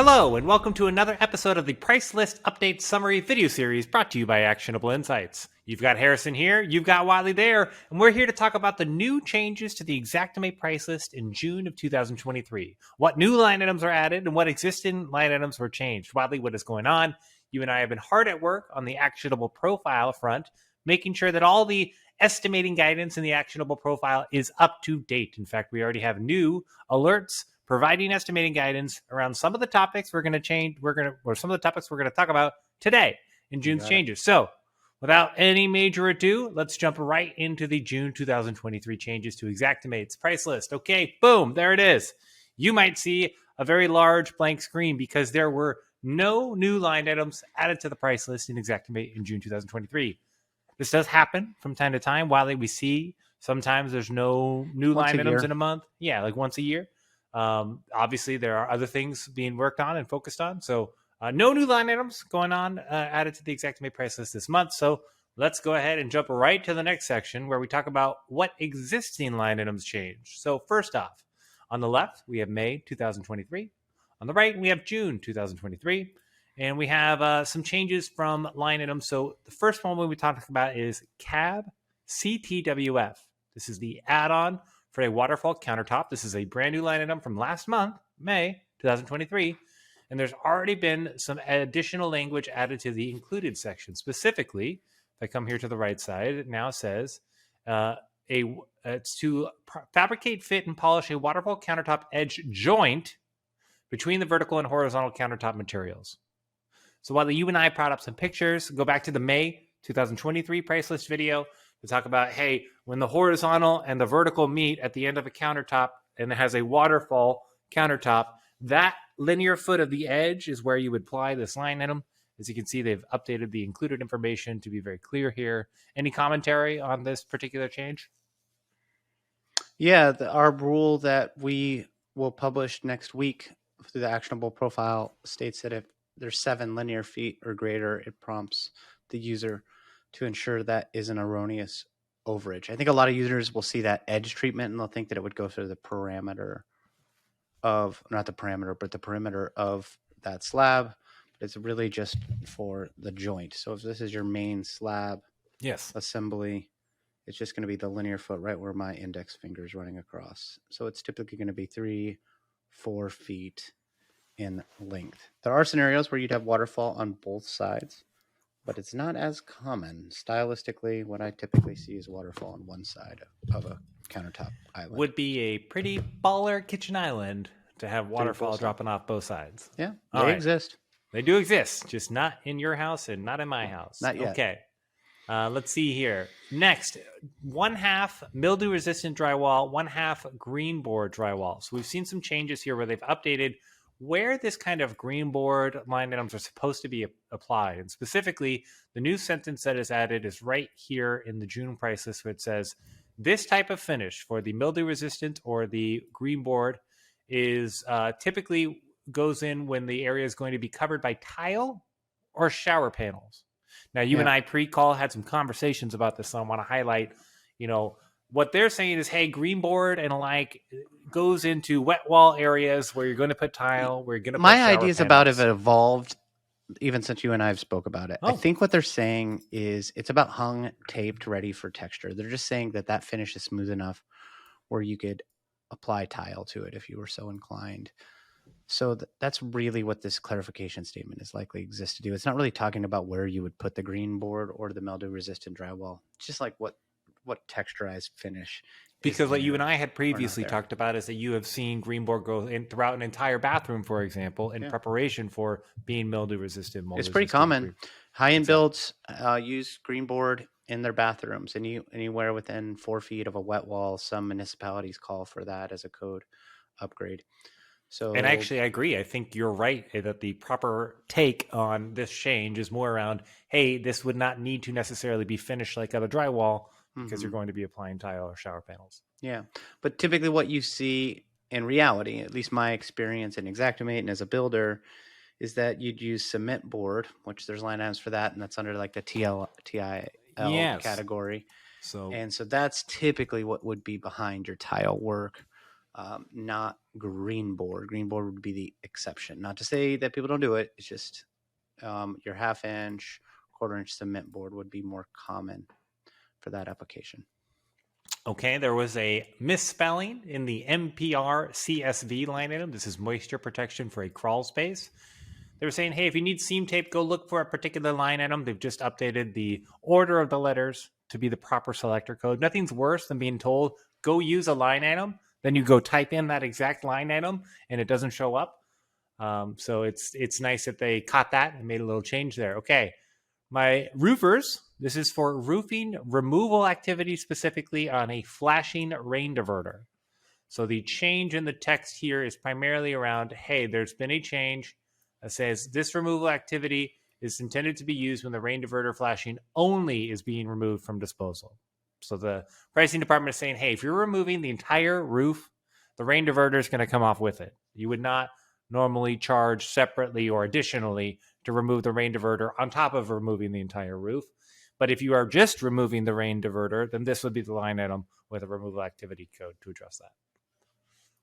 Hello, and welcome to another episode of the Price List Update Summary video series brought to you by Actionable Insights. You've got Harrison here, you've got Whatley there, and we're here to talk about the new changes to the Xactimate price list in June of 2023. What new line items are added and what existing line items were changed. Whatley, what is going on? You and I have been hard at work on the actionable profile front, making sure that all the estimating guidance in the actionable profile is up to date. In fact, we already have new alerts providing estimating guidance around some of the topics we're going to change. Some of the topics we're going to talk about today in June's changes. So, without any major ado, let's jump right into the June 2023 changes to Xactimate's price list. Okay, boom, there it is. You might see a very large blank screen because there were no new line items added to the price list in Xactimate in June 2023. This does happen from time to time. While we see sometimes there's no new line items in a month. Yeah, like once a year. Obviously, there are other things being worked on and focused on. So no new line items going on added to the Xactimate price list this month. So let's go ahead and jump right to the next section where we talk about what existing line items change. So first off, on the left, we have May 2023. On the right, we have June 2023. And we have some changes from line items. So the first one we talk about is CAB CTWF. This is the add-on for a waterfall countertop. This is a brand new line item from last month, May 2023. And there's already been some additional language added to the included section. Specifically, if I come here to the right side, it now says it's to fabricate, fit, and polish a waterfall countertop edge joint between the vertical and horizontal countertop materials. So while you and I brought up some pictures, go back to the May 2023 price list video to talk about, hey, when the horizontal and the vertical meet at the end of a countertop and it has a waterfall countertop, that linear foot of the edge is where you would apply this line item. As you can see, they've updated the included information to be very clear here. Any commentary on this particular change? Yeah, our rule that we will publish next week through the actionable profile states that if there's 7 linear feet or greater, it prompts the user to ensure that is an erroneous overage. I think a lot of users will see that edge treatment and they'll think that it would go through the perimeter of, not the parameter, but the perimeter of that slab. But it's really just for the joint. So if this is your main slab assembly, it's just going to be the linear foot right where my index finger is running across. So it's typically going to be 3-4 feet in length. There are scenarios where you'd have waterfall on both sides, but it's not as common. Stylistically, what I typically see is waterfall on one side of a countertop island. Would be a pretty baller kitchen island to have waterfall dropping off both sides. Yeah, they exist. They do exist, just not in your house and not in my house. Not yet. Okay. Let's see here. Next, 1/2 mildew-resistant drywall, 1/2 green board drywall. So we've seen some changes here where they've updated where this kind of green board line items are supposed to be applied. And specifically, the new sentence that is added is right here in the June price list where it says, this type of finish for the mildew-resistant or the green board is typically goes in when the area is going to be covered by tile or shower panels. Now, you and I pre-call had some conversations about this, so I want to highlight, what they're saying is, hey, green board and goes into wet wall areas where you're going to put tile, where you're going to put My shower ideas panels. about it have evolved even since you and I have spoke about it. I think what they're saying is it's about hung, taped, ready for texture. They're just saying that finish is smooth enough where you could apply tile to it if you were so inclined. So that's really what this clarification statement is likely exist to do. It's not really talking about where you would put the green board or the mildew-resistant drywall. It's just like what texturized finish. Because what you and I had previously talked about is that you have seen green board go in throughout an entire bathroom, for example, in preparation for being mildew-resistant. It's pretty common. High-end builds use green board in their bathrooms. Anywhere within 4 feet of a wet wall, some municipalities call for that as a code upgrade. And actually, I agree. I think you're right that the proper take on this change is more around, hey, this would not need to necessarily be finished like other drywall because you're going to be applying tile or shower panels. Yeah. But typically what you see in reality, at least my experience in Xactimate and as a builder, is that you'd use cement board, which there's line items for that, and that's under like the TIL category. So that's typically what would be behind your tile work. not green board. Green board would be the exception. Not to say that people don't do it. It's just your 1/2 inch, 1/4 inch cement board would be more common for that application. Okay, there was a misspelling in the MPR CSV line item. This is moisture protection for a crawl space. They were saying, hey, if you need seam tape, go look for a particular line item. They've just updated the order of the letters to be the proper selector code. Nothing's worse than being told, go use a line item. Then you go type in that exact line item and it doesn't show up. So it's nice that they caught that and made a little change there. Okay, my roofers, this is for roofing removal activity specifically on a flashing rain diverter. So the change in the text here is primarily around, hey, there's been a change that says this removal activity is intended to be used when the rain diverter flashing only is being removed from disposal. So the pricing department is saying, hey, if you're removing the entire roof, the rain diverter is going to come off with it. You would not normally charge separately or additionally to remove the rain diverter on top of removing the entire roof. But if you are just removing the rain diverter, then this would be the line item with a removal activity code to address that.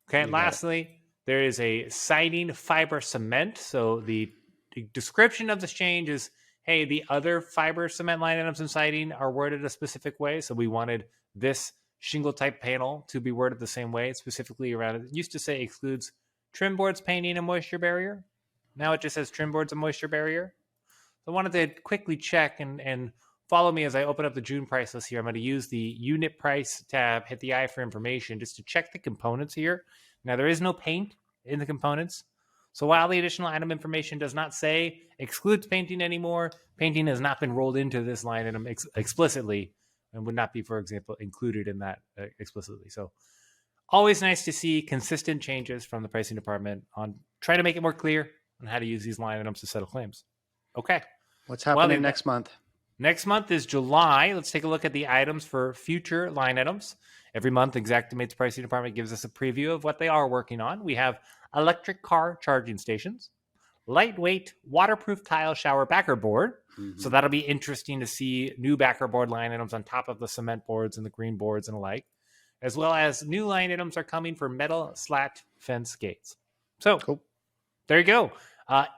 Okay, and lastly, there is a siding fiber cement. So the description of this change is, hey, the other fiber cement line items in siding are worded a specific way. So we wanted this shingle type panel to be worded the same way, specifically around it. It used to say excludes trim boards, painting, and moisture barrier. Now it just says trim boards and moisture barrier. So I wanted to quickly check and follow me as I open up the June price list here. I'm going to use the unit price tab, hit the eye for information just to check the components here. Now, there is no paint in the components. So while the additional item information does not say excludes painting anymore, painting has not been rolled into this line item explicitly and would not be, for example, included in that explicitly. So always nice to see consistent changes from the pricing department on trying to make it more clear on how to use these line items to settle claims. Okay. What's happening next month? Next month is July. Let's take a look at the items for future line items. Every month, Xactimate's pricing department gives us a preview of what they are working on. We have electric car charging stations, lightweight waterproof tile shower backer board. Mm-hmm. So that'll be interesting to see new backer board line items on top of the cement boards and the green boards and the like, as well as new line items are coming for metal slat fence gates. So cool. There you go.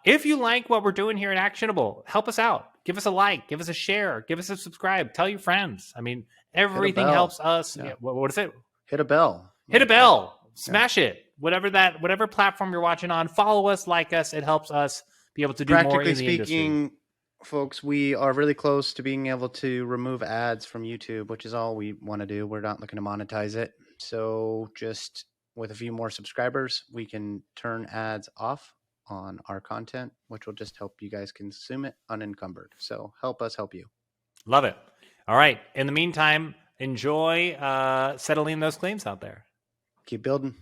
If you like what we're doing here at Actionable, help us out. Give us a like, give us a share, give us a subscribe, tell your friends. I mean, everything helps us. Yeah. What is it? Hit a bell. Hit a bell. Smash it. Whatever platform you're watching on, follow us, like us. It helps us be able to do more in the industry. Folks, we are really close to being able to remove ads from YouTube, which is all we want to do. We're not looking to monetize it. So just with a few more subscribers, we can turn ads off on our content, which will just help you guys consume it unencumbered. So help us help you. Love it. All right. In the meantime, enjoy settling those claims out there. Keep building.